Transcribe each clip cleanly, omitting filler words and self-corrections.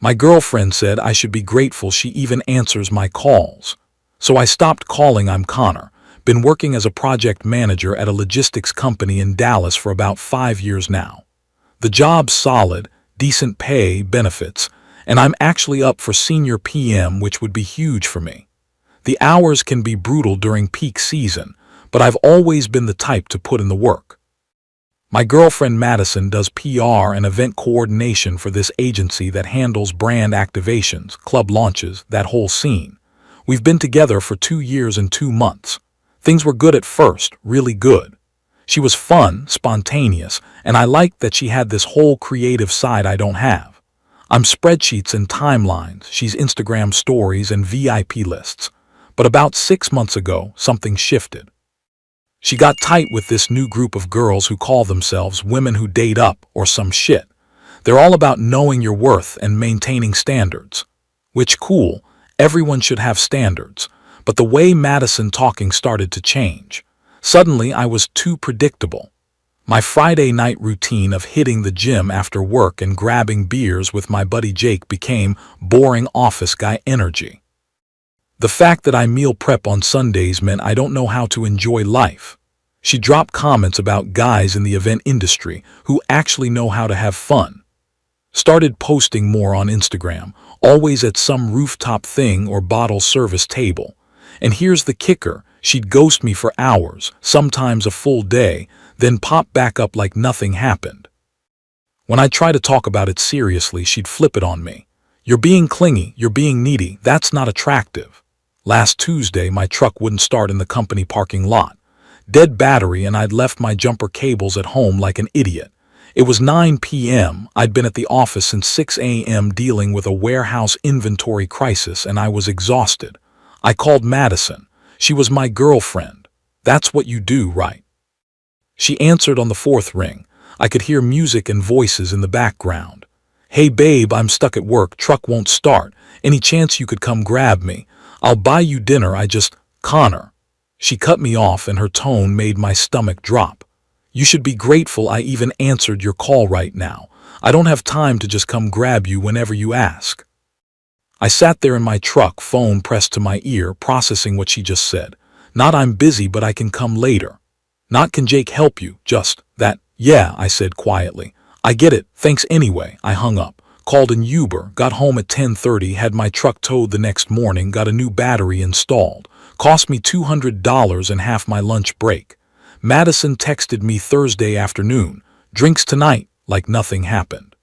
My girlfriend said I should be grateful she even answers my calls. So I stopped calling. I'm Connor. Been working as a project manager at a logistics company in Dallas for about 5 years now. The job's solid, decent pay, benefits, and I'm actually up for senior PM, which would be huge for me. The hours can be brutal during peak season, but I've always been the type to put in the work. My girlfriend Madison does PR and event coordination for this agency that handles brand activations, club launches, that whole scene. We've been together for 2 years and 2 months. Things were good at first, really good. She was fun, spontaneous, and I liked that she had this whole creative side I don't have. I'm spreadsheets and timelines, she's Instagram stories and VIP lists. But about 6 months ago, something shifted. She got tight with this new group of girls who call themselves women who date up or some shit. They're all about knowing your worth and maintaining standards. Which cool, everyone should have standards. But the way Madison talking started to change. Suddenly I was too predictable. My Friday night routine of hitting the gym after work and grabbing beers with my buddy Jake became boring office guy energy. The fact that I meal prep on Sundays meant I don't know how to enjoy life. She dropped comments about guys in the event industry who actually know how to have fun. Started posting more on Instagram, always at some rooftop thing or bottle service table. And here's the kicker, she'd ghost me for hours, sometimes a full day, then pop back up like nothing happened. When I try to talk about it seriously, she'd flip it on me. You're being clingy, you're being needy, that's not attractive. Last Tuesday, my truck wouldn't start in the company parking lot. Dead battery, and I'd left my jumper cables at home like an idiot. It was 9 p.m. I'd been at the office since 6 a.m. dealing with a warehouse inventory crisis, and I was exhausted. I called Madison. She was my girlfriend. That's what you do, right? She answered on the 4th ring. I could hear music and voices in the background. Hey babe, I'm stuck at work, truck won't start. Any chance you could come grab me? I'll buy you dinner, Connor. She cut me off and her tone made my stomach drop. You should be grateful I even answered your call right now. I don't have time to just come grab you whenever you ask. I sat there in my truck, phone pressed to my ear, processing what she just said. Not I'm busy, but I can come later. Not can Jake help you, just that, yeah, I said quietly. I get it, thanks anyway. I hung up. Called an Uber, got home at 10:30, had my truck towed the next morning, got a new battery installed. Cost me $200 and half my lunch break. Madison texted me Thursday afternoon, drinks tonight, like nothing happened.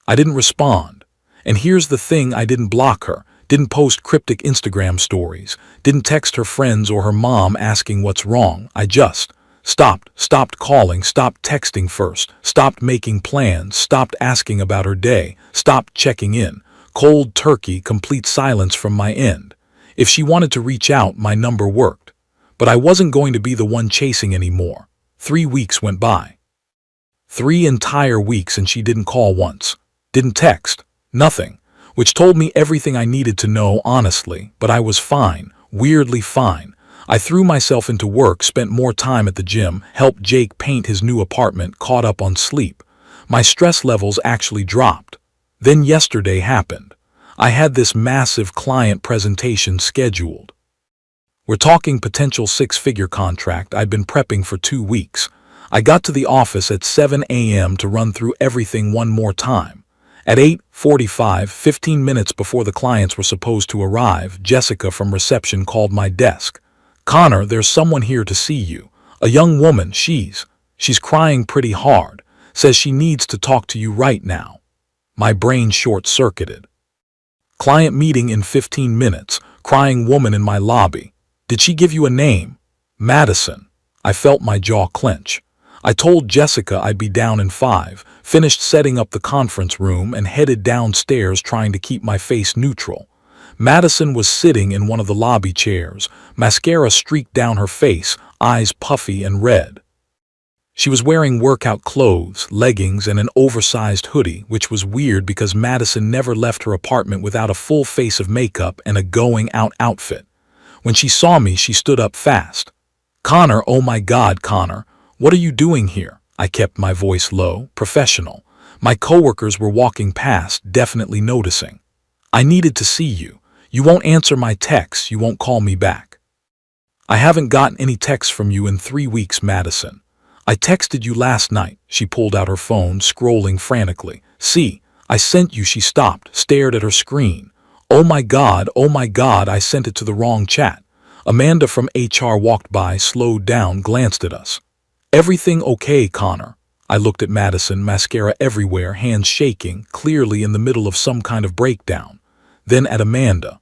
I didn't respond. And here's the thing, I didn't block her, didn't post cryptic Instagram stories, didn't text her friends or her mom asking what's wrong. I just stopped calling, stopped texting first, stopped making plans, stopped asking about her day, stopped checking in. Cold turkey, complete silence from my end. If she wanted to reach out, my number worked. But I wasn't going to be the one chasing anymore. 3 weeks went by. 3 entire weeks and she didn't call once. Didn't text. Nothing. Which told me everything I needed to know, honestly. But I was fine. Weirdly fine. I threw myself into work, spent more time at the gym, helped Jake paint his new apartment, caught up on sleep. My stress levels actually dropped. Then yesterday happened. I had this massive client presentation scheduled. We're talking potential 6-figure contract I'd been prepping for 2 weeks. I got to the office at 7 a.m. to run through everything one more time. At 8:45, 15 minutes before the clients were supposed to arrive, Jessica from reception called my desk. Connor, there's someone here to see you. A young woman, she's crying pretty hard. Says she needs to talk to you right now. My brain short-circuited. Client meeting in 15 minutes, crying woman in my lobby. Did she give you a name? Madison. I felt my jaw clench. I told Jessica I'd be down in 5, finished setting up the conference room and headed downstairs trying to keep my face neutral. Madison was sitting in one of the lobby chairs, mascara streaked down her face, eyes puffy and red. She was wearing workout clothes, leggings, and an oversized hoodie, which was weird because Madison never left her apartment without a full face of makeup and a going-out outfit. When she saw me, she stood up fast. Connor, oh my God, Connor, what are you doing here? I kept my voice low, professional. My coworkers were walking past, definitely noticing. I needed to see you. You won't answer my texts, you won't call me back. I haven't gotten any texts from you in 3 weeks, Madison. I texted you last night. She pulled out her phone, scrolling frantically. See, I sent you. She stopped, stared at her screen. Oh my God, I sent it to the wrong chat. Amanda from HR walked by, slowed down, glanced at us. Everything okay, Connor? I looked at Madison, mascara everywhere, hands shaking, clearly in the middle of some kind of breakdown. Then at Amanda.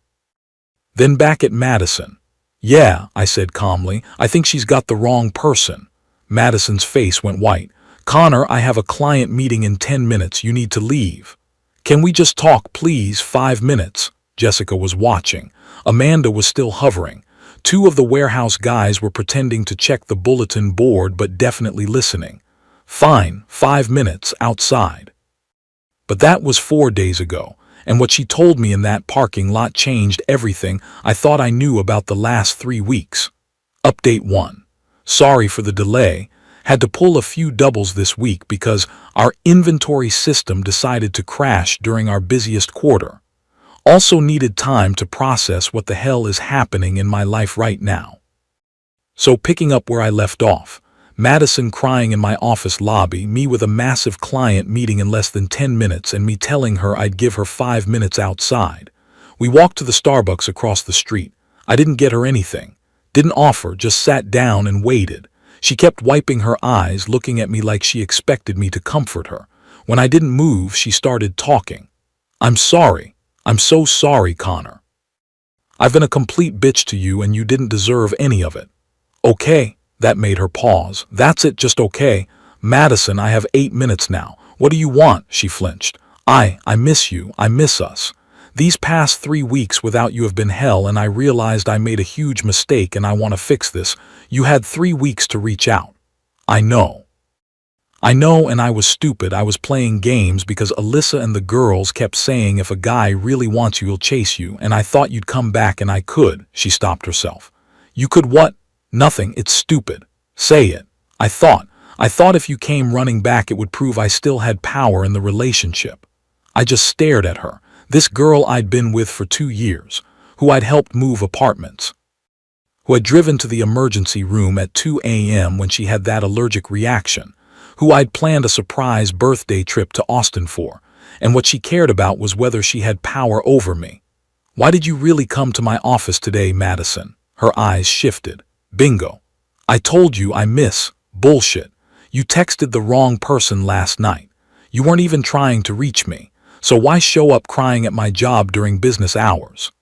Then back at Madison. Yeah, I said calmly, I think she's got the wrong person. Madison's face went white. Connor, I have a client meeting in 10 minutes. You need to leave. Can we just talk, please? 5 minutes. Jessica was watching. Amanda was still hovering. 2 of the warehouse guys were pretending to check the bulletin board but definitely listening. Fine, 5 minutes outside. But that was 4 days ago, and what she told me in that parking lot changed everything I thought I knew about the last 3 weeks. Update 1. Sorry for the delay. Had to pull a few doubles this week because our inventory system decided to crash during our busiest quarter. Also needed time to process what the hell is happening in my life right now. So picking up where I left off, Madison crying in my office lobby, me with a massive client meeting in less than 10 minutes and me telling her I'd give her 5 minutes outside. We walked to the Starbucks across the street. I didn't get her anything. Didn't offer, just sat down and waited. She kept wiping her eyes, looking at me like she expected me to comfort her. When I didn't move, she started talking. I'm sorry. I'm so sorry, Connor. I've been a complete bitch to you and you didn't deserve any of it. Okay. That made her pause. That's it, just okay. Madison, I have 8 minutes now. What do you want? She flinched. I miss you. I miss us. These past 3 weeks without you have been hell, and I realized I made a huge mistake and I want to fix this. You had 3 weeks to reach out. I know, and I was stupid. I was playing games because Alyssa and the girls kept saying if a guy really wants you, he'll chase you, and I thought you'd come back and I could. She stopped herself. You could what? Nothing, it's stupid. Say it. I thought if you came running back it would prove I still had power in the relationship. I just stared at her, this girl I'd been with for 2 years, who I'd helped move apartments, who had driven to the emergency room at 2 a.m. when she had that allergic reaction, who I'd planned a surprise birthday trip to Austin for, and what she cared about was whether she had power over me. Why did you really come to my office today, Madison? Her eyes shifted. Bingo. I told you I miss. Bullshit. You texted the wrong person last night. You weren't even trying to reach me. So why show up crying at my job during business hours?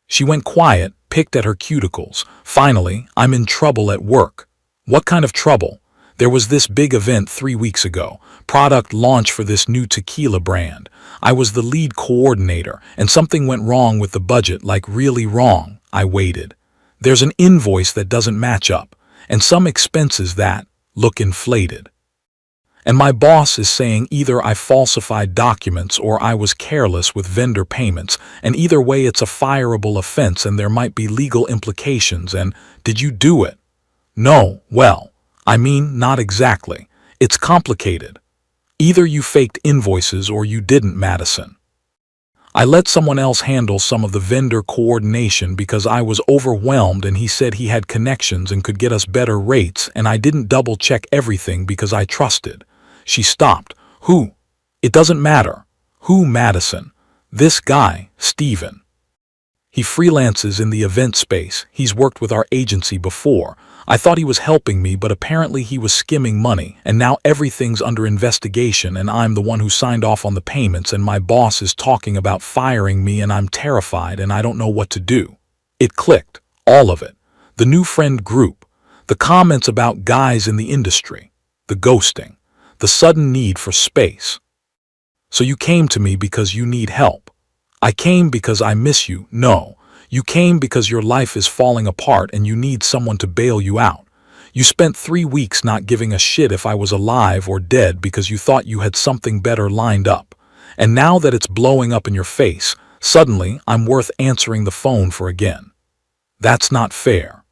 She went quiet, picked at her cuticles. Finally, I'm in trouble at work. What kind of trouble? There was this big event 3 weeks ago. Product launch for this new tequila brand. I was the lead coordinator, and something went wrong with the budget, like really wrong. I waited. There's an invoice that doesn't match up, and some expenses that look inflated. And my boss is saying either I falsified documents or I was careless with vendor payments, and either way it's a fireable offense and there might be legal implications. And did you do it? No, well, I mean, not exactly. It's complicated. Either you faked invoices or you didn't, Madison. I let someone else handle some of the vendor coordination because I was overwhelmed, and he said he had connections and could get us better rates, and I didn't double check everything because I trusted. She stopped. Who? It doesn't matter. Who, Madison? This guy, Steven. He freelances in the event space. He's worked with our agency before. I thought he was helping me, but apparently he was skimming money, and now everything's under investigation and I'm the one who signed off on the payments, and my boss is talking about firing me and I'm terrified and I don't know what to do. It clicked. All of it. The new friend group. The comments about guys in the industry. The ghosting. The sudden need for space. So you came to me because you need help. I came because I miss you. No. You came because your life is falling apart and you need someone to bail you out. You spent 3 weeks not giving a shit if I was alive or dead because you thought you had something better lined up. And now that it's blowing up in your face, suddenly I'm worth answering the phone for again. That's not fair.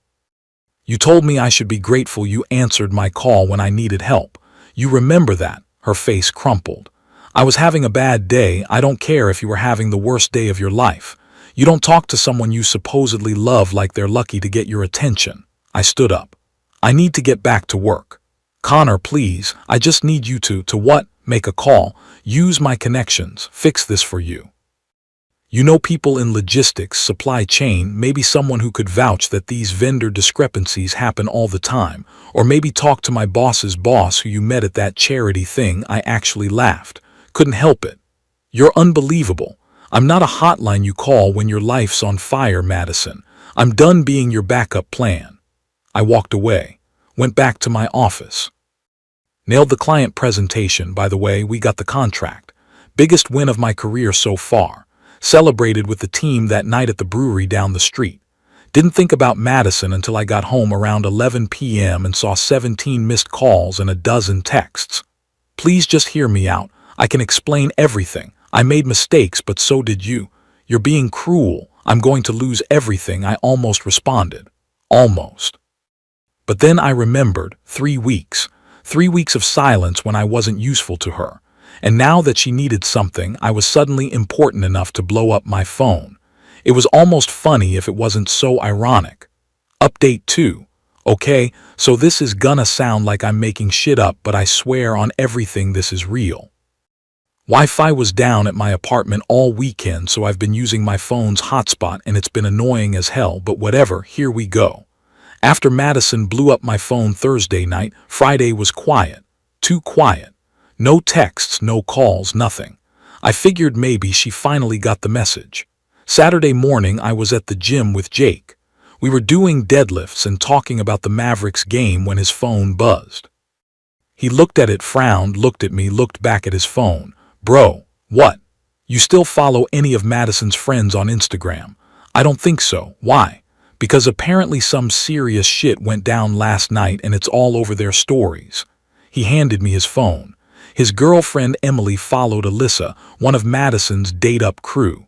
You told me I should be grateful you answered my call when I needed help. You remember that. Her face crumpled. I was having a bad day. I don't care if you were having the worst day of your life. You don't talk to someone you supposedly love like they're lucky to get your attention. I stood up. I need to get back to work. Connor, please, I just need you to what? Make a call. Use my connections. Fix this for you. You know people in logistics, supply chain, maybe someone who could vouch that these vendor discrepancies happen all the time, or maybe talk to my boss's boss who you met at that charity thing. I actually laughed. Couldn't help it. You're unbelievable. I'm not a hotline you call when your life's on fire, Madison. I'm done being your backup plan. I walked away, went back to my office. Nailed the client presentation, by the way. We got the contract. Biggest win of my career so far. Celebrated with the team that night at the brewery down the street. Didn't think about Madison until I got home around 11 p.m. and saw 17 missed calls and a dozen texts. Please just hear me out. I can explain everything. I made mistakes, but so did you. You're being cruel. I'm going to lose everything. I almost responded. Almost. But then I remembered 3 weeks. 3 weeks of silence when I wasn't useful to her. And now that she needed something, I was suddenly important enough to blow up my phone. It was almost funny if it wasn't so ironic. Update 2. Okay, so this is gonna sound like I'm making shit up, but I swear on everything this is real. Wi-Fi was down at my apartment all weekend, so I've been using my phone's hotspot and it's been annoying as hell, but whatever, here we go. After Madison blew up my phone Thursday night, Friday was quiet. Too quiet. No texts, no calls, nothing. I figured maybe she finally got the message. Saturday morning I was at the gym with Jake. We were doing deadlifts and talking about the Mavericks game when his phone buzzed. He looked at it, frowned, looked at me, looked back at his phone. Bro, what? You still follow any of Madison's friends on Instagram? I don't think so. Why? Because apparently some serious shit went down last night and it's all over their stories. He handed me his phone. His girlfriend Emily followed Alyssa, one of Madison's date-up crew.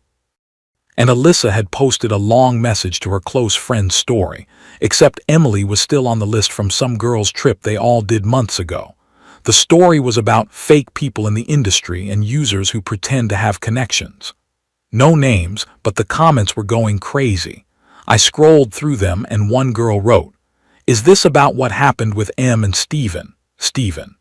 And Alyssa had posted a long message to her close friend's story, except Emily was still on the list from some girl's trip they all did months ago. The story was about fake people in the industry and users who pretend to have connections. No names, but the comments were going crazy. I scrolled through them and one girl wrote, "Is this about what happened with Em and Steven? Steven.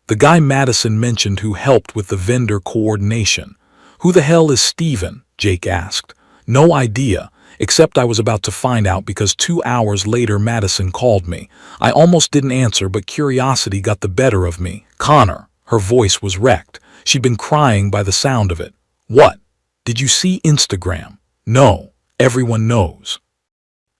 The guy Madison mentioned who helped with the vendor coordination. Who the hell is Steven? Jake asked. No idea, except I was about to find out because 2 hours later Madison called me. I almost didn't answer, but curiosity got the better of me. Connor. Her voice was wrecked. She'd been crying by the sound of it. What? Did you see Instagram? No. Everyone knows.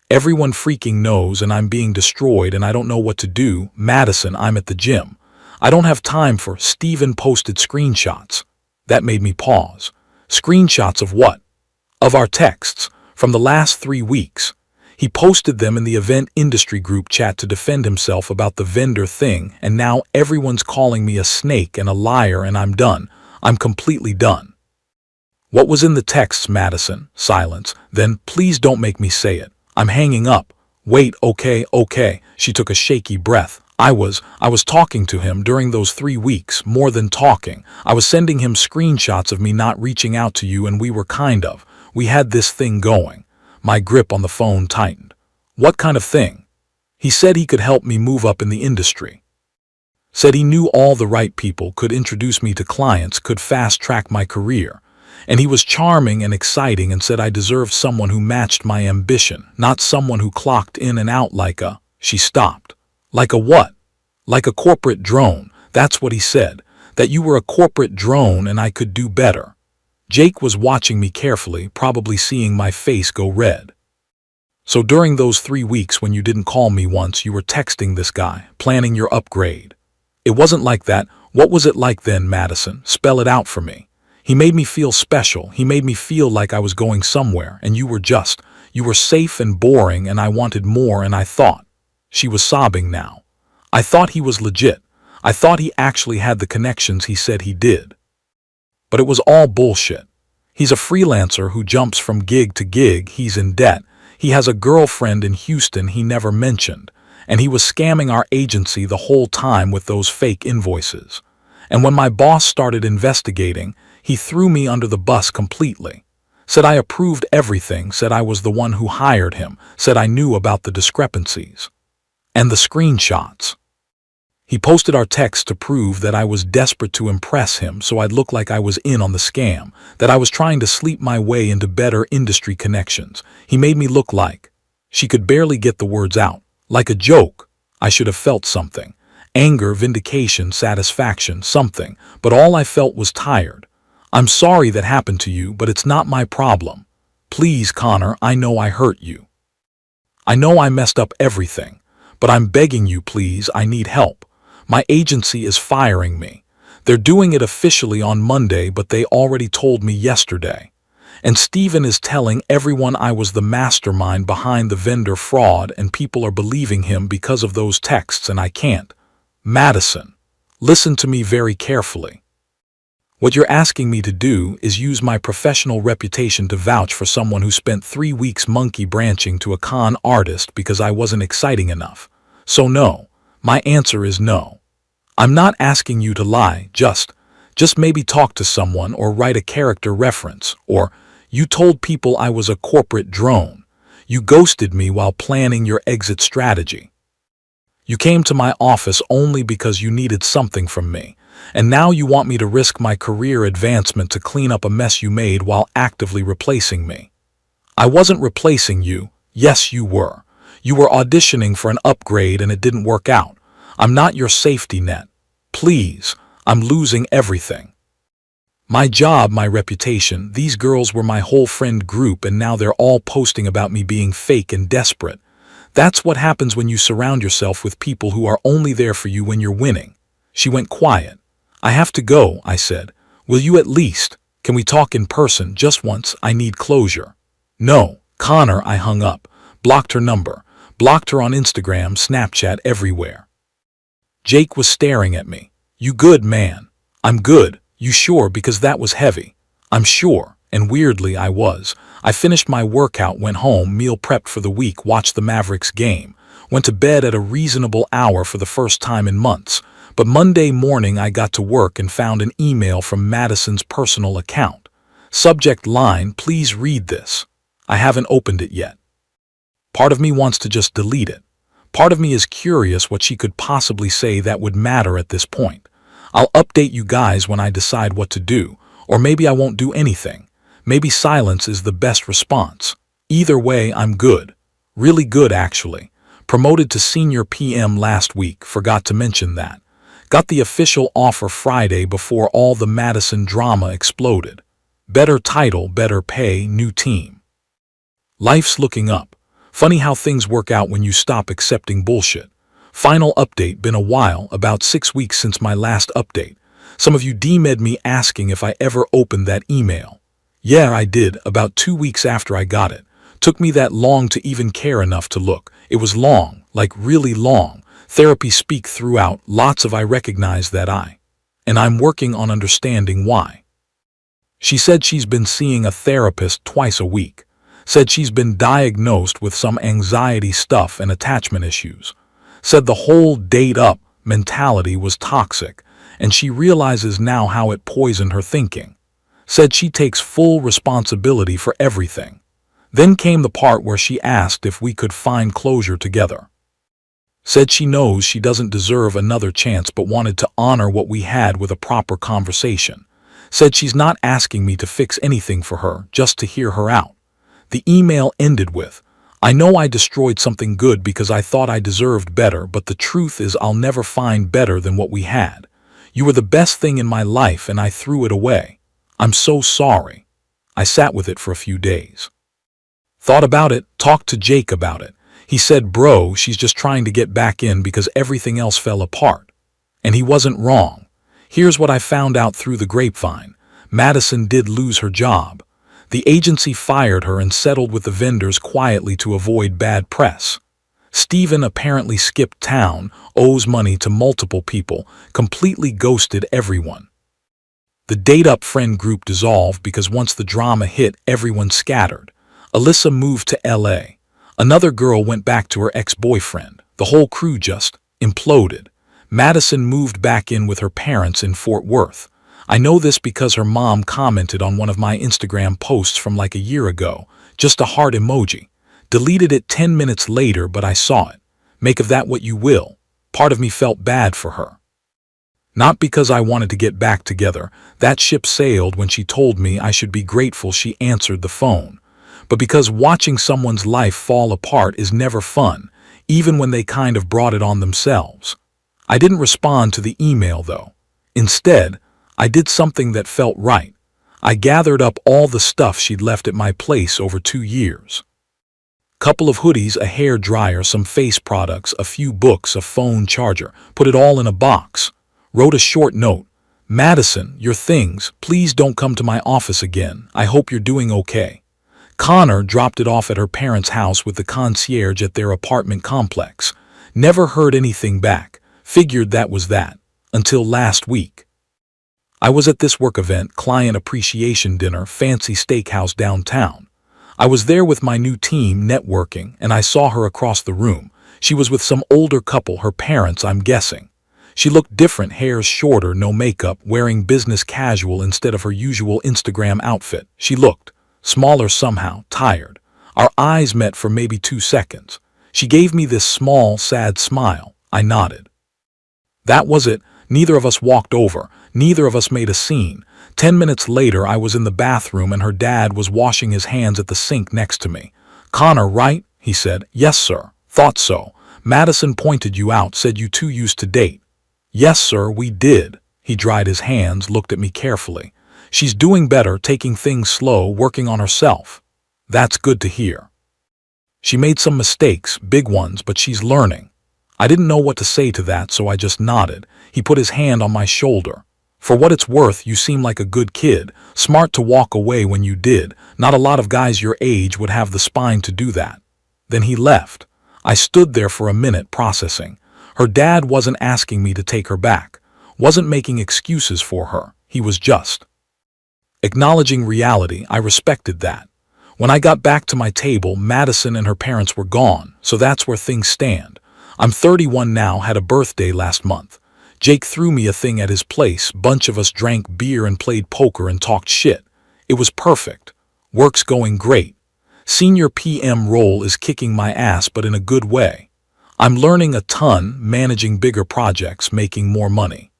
Everyone freaking knows, and I'm being destroyed and I don't know what to do. Madison, I'm at the gym. I don't have time for Steven posted screenshots. That made me pause. Screenshots of what? Of our texts, from the last 3 weeks. He posted them in the event industry group chat to defend himself about the vendor thing, and now everyone's calling me a snake and a liar, and I'm done. I'm completely done. What was in the texts, Madison? Silence. Then please don't make me say it. I'm hanging up. Wait, okay. She took a shaky breath. I was talking to him during those 3 weeks, more than talking. I was sending him screenshots of me not reaching out to you, and we had this thing going. My grip on the phone tightened. What kind of thing? He said he could help me move up in the industry. Said he knew all the right people, could introduce me to clients, could fast-track my career. And he was charming and exciting and said I deserved someone who matched my ambition, not someone who clocked in and out like a... She stopped. Like a what? Like a corporate drone. That's what he said. That you were a corporate drone and I could do better. Jake was watching me carefully, probably seeing my face go red. So during those 3 weeks when you didn't call me once, you were texting this guy, planning your upgrade. It wasn't like that. What was it like then, Madison? Spell it out for me. He made me feel special. He made me feel like I was going somewhere, and you were safe and boring, and I wanted more, and I thought. She was sobbing now. I thought he was legit. I thought he actually had the connections he said he did. But it was all bullshit. He's a freelancer who jumps from gig to gig. He's in debt. He has a girlfriend in Houston he never mentioned. And he was scamming our agency the whole time with those fake invoices. And when my boss started investigating, he threw me under the bus completely. Said I approved everything, said I was the one who hired him, said I knew about the discrepancies. And the screenshots. He posted our text to prove that I was desperate to impress him so I'd look like I was in on the scam, that I was trying to sleep my way into better industry connections. He made me look like, she could barely get the words out, like a joke. I should have felt something. Anger, vindication, satisfaction, something, but all I felt was tired. I'm sorry that happened to you, but it's not my problem. Please, Connor, I know I hurt you. I know I messed up everything, but I'm begging you, please, I need help. My agency is firing me. They're doing it officially on Monday, but they already told me yesterday. And Steven is telling everyone I was the mastermind behind the vendor fraud, and people are believing him because of those texts, and I can't. Madison, listen to me very carefully. What you're asking me to do is use my professional reputation to vouch for someone who spent 3 weeks monkey branching to a con artist because I wasn't exciting enough. So no, my answer is no. I'm not asking you to lie, just maybe talk to someone or write a character reference, or you told people I was a corporate drone. You ghosted me while planning your exit strategy. You came to my office only because you needed something from me, and now you want me to risk my career advancement to clean up a mess you made while actively replacing me. I wasn't replacing you. Yes, you were. You were auditioning for an upgrade and it didn't work out. I'm not your safety net. Please, I'm losing everything. My job, my reputation, these girls were my whole friend group, and now they're all posting about me being fake and desperate. That's what happens when you surround yourself with people who are only there for you when you're winning. She went quiet. I have to go, I said. Will you at least? Can we talk in person just once? I need closure. No, Connor, I hung up. Blocked her number. Blocked her on Instagram, Snapchat, everywhere. Jake was staring at me. You good, man? I'm good. You sure? Because that was heavy. I'm sure. And weirdly, I was. I finished my workout, went home, meal prepped for the week, watched the Mavericks game, went to bed at a reasonable hour for the first time in months. But Monday morning I got to work and found an email from Madison's personal account. Subject line, please read this. I haven't opened it yet. Part of me wants to just delete it. Part of me is curious what she could possibly say that would matter at this point. I'll update you guys when I decide what to do, or maybe I won't do anything. Maybe silence is the best response. Either way, I'm good. Really good, actually. Promoted to senior PM last week, forgot to mention that. Got the official offer Friday before all the Madison drama exploded. Better title, better pay, new team. Life's looking up. Funny how things work out when you stop accepting bullshit. Final update, been a while, about 6 weeks since my last update. Some of you DM'd me asking if I ever opened that email. Yeah, I did, about 2 weeks after I got it. Took me that long to even care enough to look. It was long, like really long. Therapy speak throughout, lots of I recognize that and I'm working on understanding why. She said she's been seeing a therapist twice a week. Said she's been diagnosed with some anxiety stuff and attachment issues. Said the whole date up mentality was toxic, and she realizes now how it poisoned her thinking. Said she takes full responsibility for everything. Then came the part where she asked if we could find closure together. Said she knows she doesn't deserve another chance but wanted to honor what we had with a proper conversation. Said she's not asking me to fix anything for her, just to hear her out. The email ended with, I know I destroyed something good because I thought I deserved better, but the truth is I'll never find better than what we had. You were the best thing in my life and I threw it away. I'm so sorry. I sat with it for a few days. Thought about it, talked to Jake about it. He said, bro, she's just trying to get back in because everything else fell apart. And he wasn't wrong. Here's what I found out through the grapevine. Madison did lose her job. The agency fired her and settled with the vendors quietly to avoid bad press. Steven apparently skipped town, owes money to multiple people, completely ghosted everyone. The date-up friend group dissolved because once the drama hit, everyone scattered. Alyssa moved to LA. Another girl went back to her ex-boyfriend. The whole crew just imploded. Madison moved back in with her parents in Fort Worth. I know this because her mom commented on one of my Instagram posts from like a year ago, just a heart emoji. Deleted it 10 minutes later, but I saw it. Make of that what you will. Part of me felt bad for her. Not because I wanted to get back together. That ship sailed when she told me I should be grateful she answered the phone. But because watching someone's life fall apart is never fun, even when they kind of brought it on themselves. I didn't respond to the email though. Instead, I did something that felt right. I gathered up all the stuff she'd left at my place over 2 years. Couple of hoodies, a hair dryer, some face products, a few books, a phone charger. Put it all in a box. Wrote a short note. Madison, your things, please don't come to my office again. I hope you're doing okay. Connor dropped it off at her parents' house with the concierge at their apartment complex. Never heard anything back. Figured that was that. Until last week. I was at this work event, client appreciation dinner, fancy steakhouse downtown. I was there with my new team networking, and I saw her across the room. She was with some older couple, her parents, I'm guessing. She looked different, hair shorter, no makeup, wearing business casual instead of her usual Instagram outfit. She looked smaller somehow, tired. Our eyes met for maybe 2 seconds. She gave me this small, sad smile. I nodded. That was it. Neither of us walked over. Neither of us made a scene. 10 minutes later, I was in the bathroom and her dad was washing his hands at the sink next to me. Connor, right? He said. Yes, sir. Thought so. Madison pointed you out, said you two used to date. Yes, sir, we did. He dried his hands, looked at me carefully. She's doing better, taking things slow, working on herself. That's good to hear. She made some mistakes, big ones, but she's learning. I didn't know what to say to that, so I just nodded. He put his hand on my shoulder. For what it's worth, you seem like a good kid, smart to walk away when you did. Not a lot of guys your age would have the spine to do that. Then he left. I stood there for a minute processing. Her dad wasn't asking me to take her back, wasn't making excuses for her. He was just acknowledging reality. I respected that. When I got back to my table, Madison and her parents were gone, so that's where things stand. I'm 31 now, had a birthday last month. Jake threw me a thing at his place, bunch of us drank beer and played poker and talked shit. It was perfect. Work's going great. Senior PM role is kicking my ass, but in a good way. I'm learning a ton, managing bigger projects, making more money.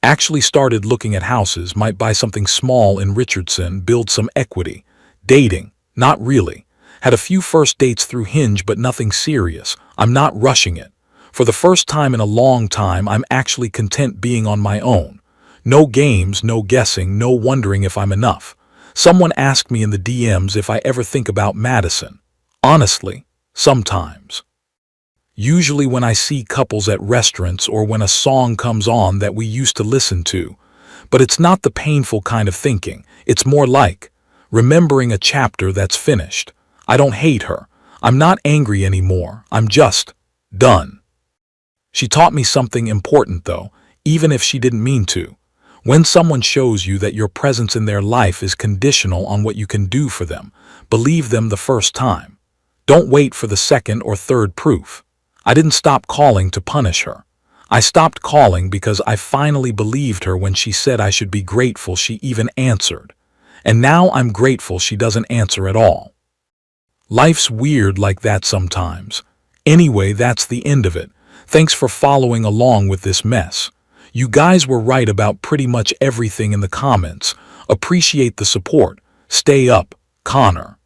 Actually started looking at houses, might buy something small in Richardson, build some equity. Dating, not really. Had a few first dates through Hinge, but nothing serious. I'm not rushing it. For the first time in a long time, I'm actually content being on my own. No games, no guessing, no wondering if I'm enough. Someone asked me in the DMs if I ever think about Madison. Honestly, sometimes. Usually when I see couples at restaurants or when a song comes on that we used to listen to. But it's not the painful kind of thinking. It's more like remembering a chapter that's finished. I don't hate her. I'm not angry anymore. I'm just done. She taught me something important though, even if she didn't mean to. When someone shows you that your presence in their life is conditional on what you can do for them, believe them the first time. Don't wait for the second or third proof. I didn't stop calling to punish her. I stopped calling because I finally believed her when she said I should be grateful she even answered. And now I'm grateful she doesn't answer at all. Life's weird like that sometimes. Anyway, that's the end of it. Thanks for following along with this mess. You guys were right about pretty much everything in the comments. Appreciate the support. Stay up, Connor.